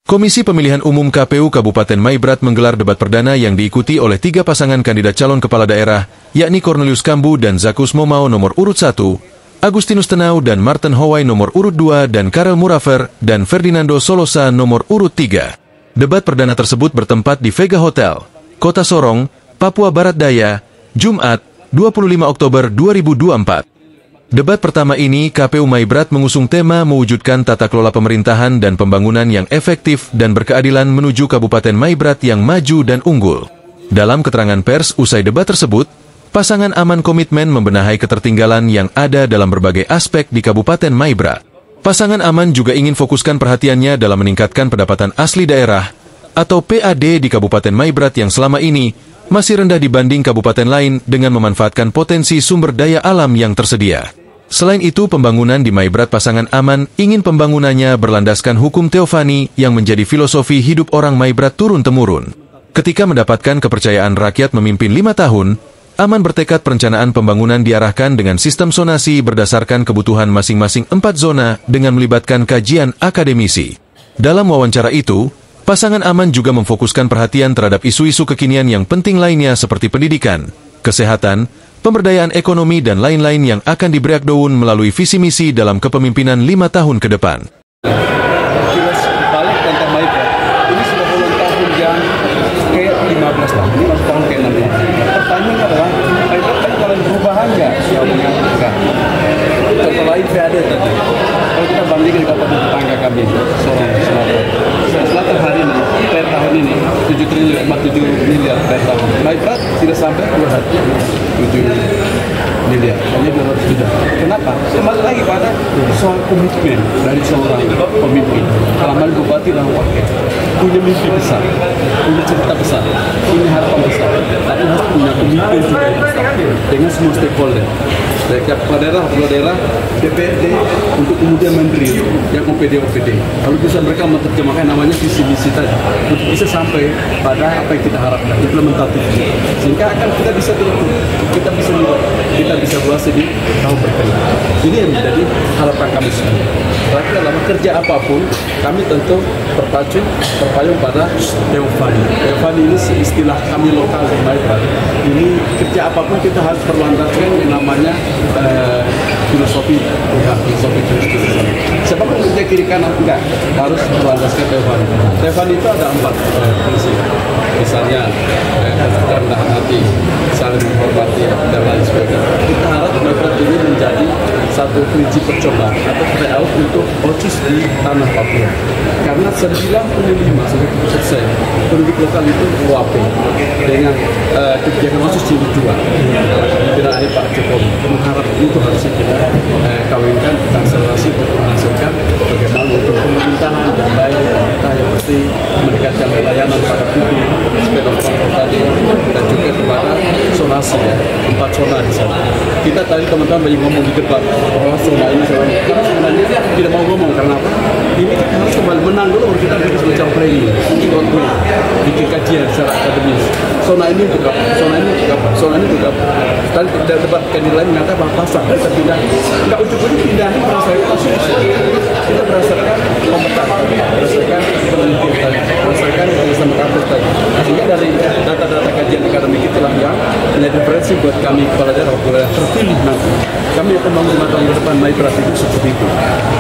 Komisi Pemilihan Umum KPU Kabupaten Maibrat menggelar debat perdana yang diikuti oleh 3 pasangan kandidat calon kepala daerah, yakni Cornelius Kambu dan Zakus Momau nomor urut 1, Agustinus Tenau dan Martin Howai nomor urut 2, dan Karel Murafer dan Ferdinando Solosa nomor urut 3. Debat perdana tersebut bertempat di Vega Hotel, Kota Sorong, Papua Barat Daya, Jumat, 25 Oktober 2024. Debat pertama ini, KPU Maibrat mengusung tema mewujudkan tata kelola pemerintahan dan pembangunan yang efektif dan berkeadilan menuju Kabupaten Maibrat yang maju dan unggul. Dalam keterangan pers usai debat tersebut, pasangan Aman komitmen membenahi ketertinggalan yang ada dalam berbagai aspek di Kabupaten Maibrat. Pasangan Aman juga ingin fokuskan perhatiannya dalam meningkatkan pendapatan asli daerah atau PAD di Kabupaten Maibrat yang selama ini masih rendah dibanding kabupaten lain dengan memanfaatkan potensi sumber daya alam yang tersedia. Selain itu, pembangunan di Maibrat pasangan Aman ingin pembangunannya berlandaskan hukum Teofani yang menjadi filosofi hidup orang Maibrat turun-temurun. Ketika mendapatkan kepercayaan rakyat memimpin 5 tahun, Aman bertekad perencanaan pembangunan diarahkan dengan sistem zonasi berdasarkan kebutuhan masing-masing 4 zona dengan melibatkan kajian akademisi. Dalam wawancara itu, pasangan Aman juga memfokuskan perhatian terhadap isu-isu kekinian yang penting lainnya seperti pendidikan, kesehatan, pemberdayaan ekonomi dan lain-lain yang akan di-breakdown melalui visi misi dalam kepemimpinan 5 tahun ke depan. Kilas balik tentang Maibrat, ini sudah ulang tahun yang ke-15 tahun, ini masuk tahun ke-16. Pertanyaannya adalah, Maibrat kan kalau perubahan nggak yang mengaturkan? Contoh lain PAD tadi, kalau kita bandingkan dengan tetangga kami, Sorong Selatan. Selatan hari ini, per tahun ini, 7 triliun, 7 miliar per tahun. Maibrat tidak sampai 7 miliar, hanya 200 juta. Kenapa? Kembali lagi pada soal komitmen dari seorang pemimpin. Kalau bupati dan wakil punya mimpi besar, punya cerita besar, punya harapan besar, tapi harus punya komitmen juga dengan semua stakeholder. Kepala daerah, DPRD untuk kemudian menteri yang OPD. Lalu bisa mereka menerjemahkan namanya visi misi tadi untuk bisa sampai pada apa yang kita harapkan implementatif, sehingga akan kita bisa bahas di tahun berikutnya. Ini yang menjadi harapan kami semua. Terakhir dalam kerja apapun, kami tentu terpayung pada Teofani. Teofani ini istilah kami lokal di Maibrat. Ini kerja apapun kita harus berlandaskan namanya filosofi Tuhan, filosofi Kristus. Siapapun kerja kiri kanan enggak harus berlandaskan Teofani. Teofani itu ada 4 prinsip. Misalnya kerendahan hati, saling menghormati dan lain sebagainya. Kita harap Maibrat ini menjadi satu prinsip percobaan atau tryout untuk OCIS di tanah Papua. Karena 95% penduduk lokal itu UAP dengan kebijakan OCIS jilid 2. Tidak ada Pak Jokowi. Mengharap itu harus kita kawinkan, kita akselerasi untuk menghasilkan bagaimana untuk pemerintahan dan baik kita yang mesti meningkatkan pelayanan pada publik, sepeda motor tadi, dan juga kepada zonasi ya, 4 zona di sana. Kita tadi teman-teman banyak ngomong di debat bahwa zona ini, kita sebenarnya tidak mau ngomong karena apa? Ini kita harus kembali menang dulu, kita harus semacam framing, bikin kajian secara akademis. Zona ini untuk apa? Zona ini untuk apa? Zona ini untuk apa? Tadi debat kandidat mengatakan bahwa pasar kita pindah, nggak ujung-ujung pindahnya berdasarkan asumsi. Kita berdasarkan kompetisi, berdasarkan penelitian, berdasarkan tulisan kampus tadi. Sehingga dari data-data kajian akademik itulah yang menjadi referensi buat kami kepala daerah terpilih nanti. Kami akan bangun 5 tahun ke depan Maibrat itu seperti itu.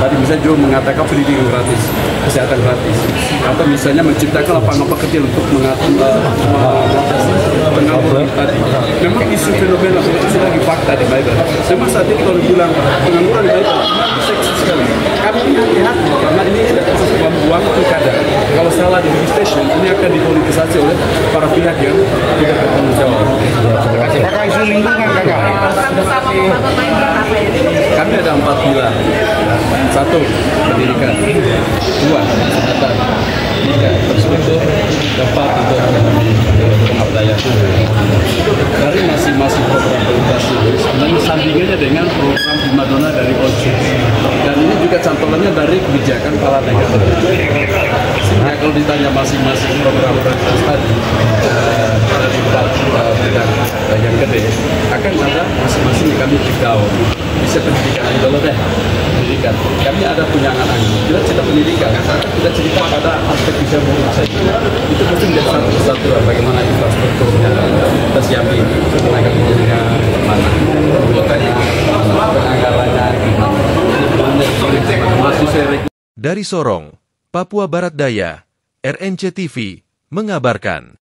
Tadi misalnya juga mengatakan pendidikan gratis, kesehatan gratis, atau misalnya menciptakan lapangan pekerjaan untuk mengatasi pengangguran tadi. Memang isu fenomena itu lagi fakta di Maibrat. Memang saat ini kalau dibilang pengangguran di Maibrat, memang seksi sekali. Kami ini hati-hati karena ini tidak sesuai uang pilkada. Kalau salah di registration, ini akan dipolitisasi oleh para pihak yang tidak bertanggung jawab. Apakah isu lingkungan kakak? Kami ada 4 pilar. 1, pendidikan. 2, kesehatan. 3, terstruktur. 4, untuk pemberdayaan. Dari masing-masing program prioritas itu sebenarnya sandingannya dengan program primadona dari OCIS. Dan ini juga cantolannya dari kebijakan kepala daerah. Sehingga kalau ditanya masing-masing program prioritas tadi dari 4 yang gede akan ada masing-masing yang kami bergaul. Bisa pendidikan dulu deh, pendidikan. Kami ada punya anak-anak, kita cerita pendidikan, kita cerita pada aspek bisa saja. Itu mungkin menjadi satu kesatuan bagaimana infrastrukturnya kita siapin, tenaga kerjanya mana, penganggarannya gimana. Dari Sorong, Papua Barat Daya, RNC TV mengabarkan.